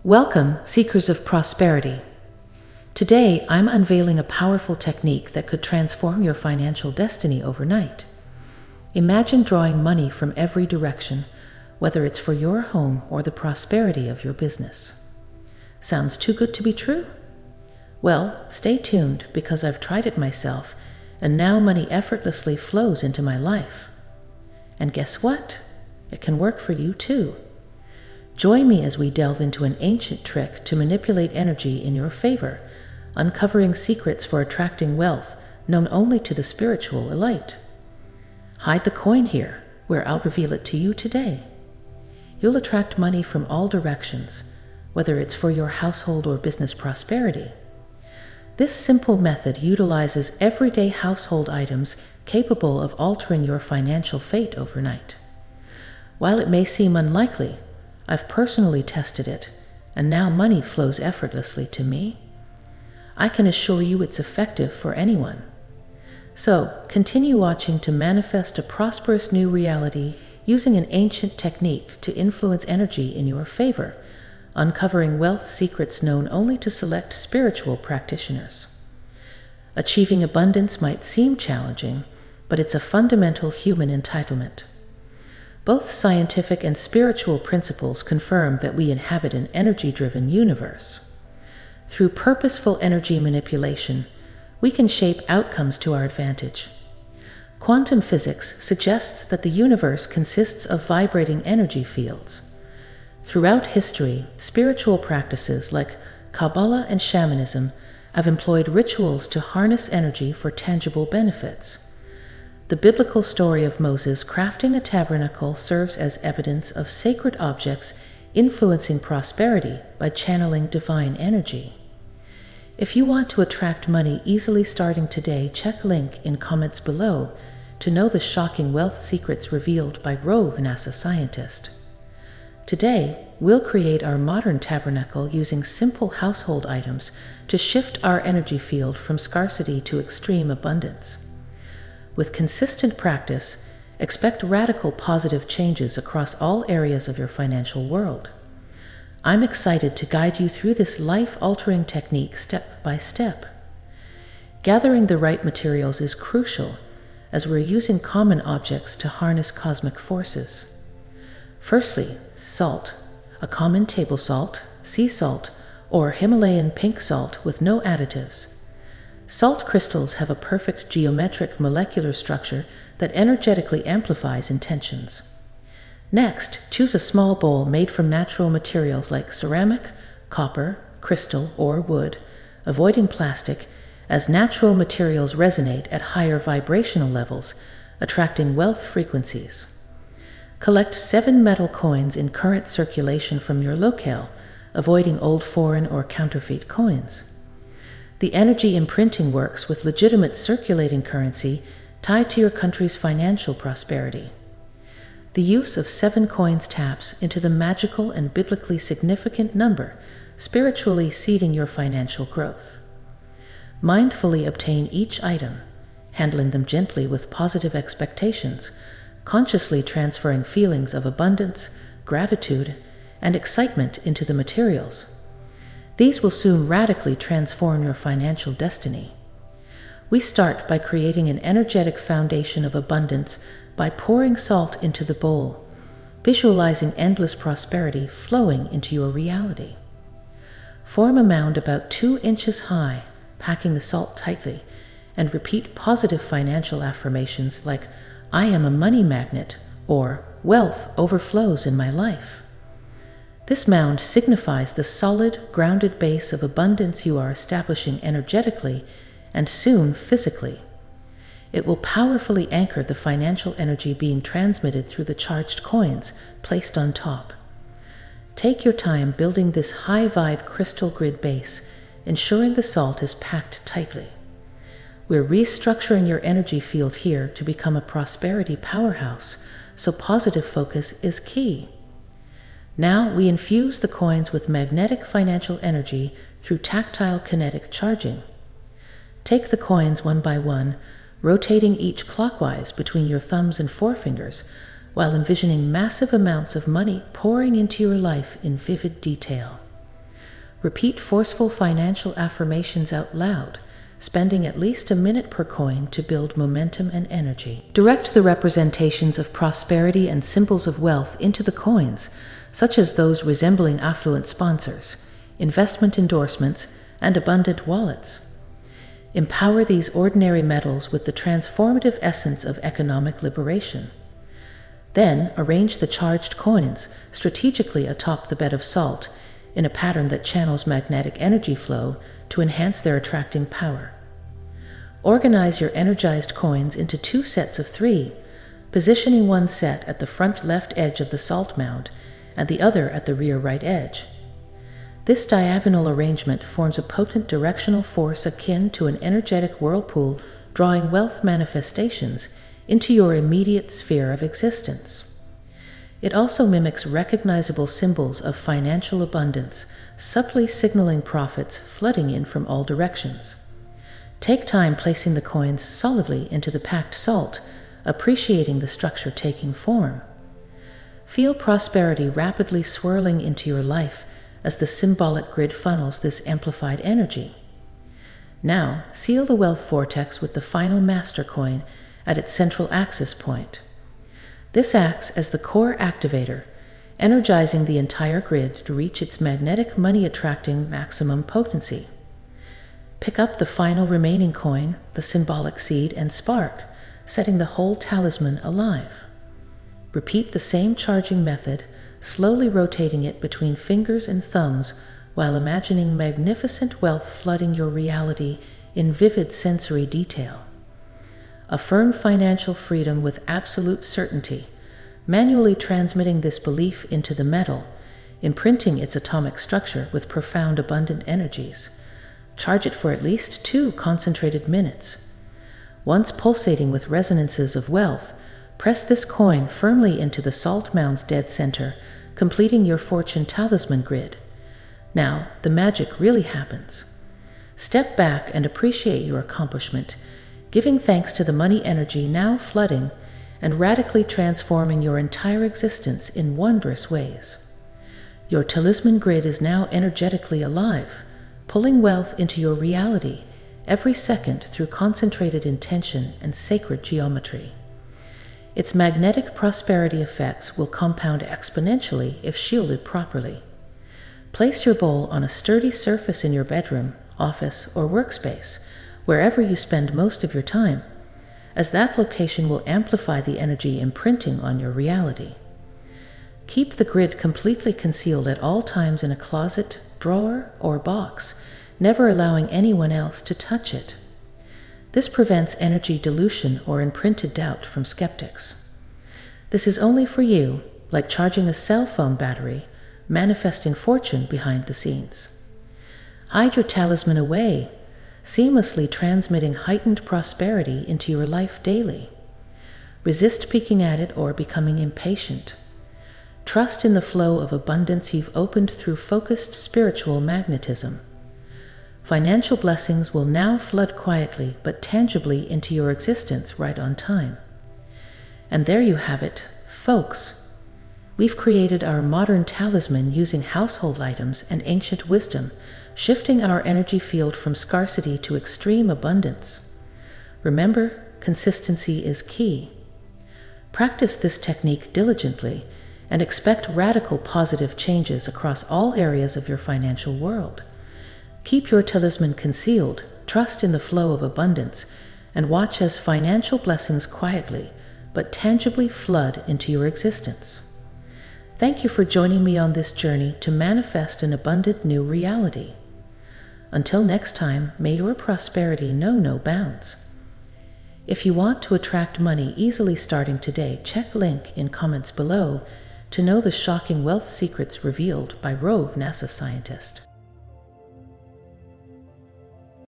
Welcome, seekers of prosperity. Today, I'm unveiling a powerful technique that could transform your financial destiny overnight. Imagine drawing money from every direction, whether it's for your home or the prosperity of your business. Sounds too good to be true? Well, stay tuned because I've tried it myself, and now money effortlessly flows into my life. And guess what? It can work for you too. Join me as we delve into an ancient trick to manipulate energy in your favor, uncovering secrets for attracting wealth known only to the spiritual elite. Hide the coin here, where I'll reveal it to you today. You'll attract money from all directions, whether it's for your household or business prosperity. This simple method utilizes everyday household items capable of altering your financial fate overnight. While it may seem unlikely, I've personally tested it, and now money flows effortlessly to me. I can assure you it's effective for anyone. So, continue watching to manifest a prosperous new reality using an ancient technique to influence energy in your favor, uncovering wealth secrets known only to select spiritual practitioners. Achieving abundance might seem challenging, but it's a fundamental human entitlement. Both scientific and spiritual principles confirm that we inhabit an energy-driven universe. Through purposeful energy manipulation, we can shape outcomes to our advantage. Quantum physics suggests that the universe consists of vibrating energy fields. Throughout history, spiritual practices like Kabbalah and shamanism have employed rituals to harness energy for tangible benefits. The biblical story of Moses crafting a tabernacle serves as evidence of sacred objects influencing prosperity by channeling divine energy. If you want to attract money easily starting today, check link in comments below to know the shocking wealth secrets revealed by rogue NASA scientist. Today, we'll create our modern tabernacle using simple household items to shift our energy field from scarcity to extreme abundance. With consistent practice, expect radical positive changes across all areas of your financial world. I'm excited to guide you through this life-altering technique step by step. Gathering the right materials is crucial, as we're using common objects to harness cosmic forces. Firstly, salt, a common table salt, sea salt, or Himalayan pink salt with no additives. Salt crystals have a perfect geometric molecular structure that energetically amplifies intentions. Next, choose a small bowl made from natural materials like ceramic, copper, crystal, or wood, avoiding plastic, as natural materials resonate at higher vibrational levels, attracting wealth frequencies. Collect 7 metal coins in current circulation from your locale, avoiding old foreign or counterfeit coins. The energy imprinting works with legitimate circulating currency tied to your country's financial prosperity. The use of 7 coins taps into the magical and biblically significant number, spiritually seeding your financial growth. Mindfully obtain each item, handling them gently with positive expectations, consciously transferring feelings of abundance, gratitude, and excitement into the materials. These will soon radically transform your financial destiny. We start by creating an energetic foundation of abundance by pouring salt into the bowl, visualizing endless prosperity flowing into your reality. Form a mound about 2 inches high, packing the salt tightly, and repeat positive financial affirmations like, "I am a money magnet," or "Wealth overflows in my life." This mound signifies the solid, grounded base of abundance you are establishing energetically and soon physically. It will powerfully anchor the financial energy being transmitted through the charged coins placed on top. Take your time building this high-vibe crystal grid base, ensuring the salt is packed tightly. We're restructuring your energy field here to become a prosperity powerhouse, so positive focus is key. Now we infuse the coins with magnetic financial energy through tactile kinetic charging. Take the coins one by one, rotating each clockwise between your thumbs and forefingers, while envisioning massive amounts of money pouring into your life in vivid detail. Repeat forceful financial affirmations out loud, spending at least a minute per coin to build momentum and energy. Direct the representations of prosperity and symbols of wealth into the coins, such as those resembling affluent sponsors, investment endorsements, and abundant wallets. Empower these ordinary metals with the transformative essence of economic liberation. Then, arrange the charged coins strategically atop the bed of salt in a pattern that channels magnetic energy flow to enhance their attracting power. Organize your energized coins into 2 sets of 3, positioning one set at the front left edge of the salt mound and the other at the rear right edge. This diagonal arrangement forms a potent directional force akin to an energetic whirlpool, drawing wealth manifestations into your immediate sphere of existence. It also mimics recognizable symbols of financial abundance, subtly signaling profits flooding in from all directions. Take time placing the coins solidly into the packed salt, appreciating the structure taking form. Feel prosperity rapidly swirling into your life as the symbolic grid funnels this amplified energy. Now, seal the wealth vortex with the final master coin at its central axis point. This acts as the core activator, energizing the entire grid to reach its magnetic money-attracting maximum potency. Pick up the final remaining coin, the symbolic seed, and spark, setting the whole talisman alive. Repeat the same charging method, slowly rotating it between fingers and thumbs while imagining magnificent wealth flooding your reality in vivid sensory detail. Affirm financial freedom with absolute certainty, manually transmitting this belief into the metal, imprinting its atomic structure with profound abundant energies. Charge it for at least 2 concentrated minutes. Once pulsating with resonances of wealth, press this coin firmly into the salt mound's dead center, completing your fortune talisman grid. Now, the magic really happens. Step back and appreciate your accomplishment, giving thanks to the money energy now flooding and radically transforming your entire existence in wondrous ways. Your talisman grid is now energetically alive, pulling wealth into your reality every second through concentrated intention and sacred geometry. Its magnetic prosperity effects will compound exponentially if shielded properly. Place your bowl on a sturdy surface in your bedroom, office, or workspace, wherever you spend most of your time, as that location will amplify the energy imprinting on your reality. Keep the grid completely concealed at all times in a closet, drawer, or box, never allowing anyone else to touch it. This prevents energy dilution or imprinted doubt from skeptics. This is only for you, like charging a cell phone battery, manifesting fortune behind the scenes. Hide your talisman away, seamlessly transmitting heightened prosperity into your life daily. Resist peeking at it or becoming impatient. Trust in the flow of abundance you've opened through focused spiritual magnetism. Financial blessings will now flood quietly but tangibly into your existence right on time. And there you have it, folks. We've created our modern talisman using household items and ancient wisdom, shifting our energy field from scarcity to extreme abundance. Remember, consistency is key. Practice this technique diligently and expect radical positive changes across all areas of your financial world. Keep your talisman concealed, trust in the flow of abundance, and watch as financial blessings quietly but tangibly flood into your existence. Thank you for joining me on this journey to manifest an abundant new reality. Until next time, may your prosperity know no bounds. If you want to attract money easily starting today, check link in comments below to know the shocking wealth secrets revealed by rogue NASA scientist.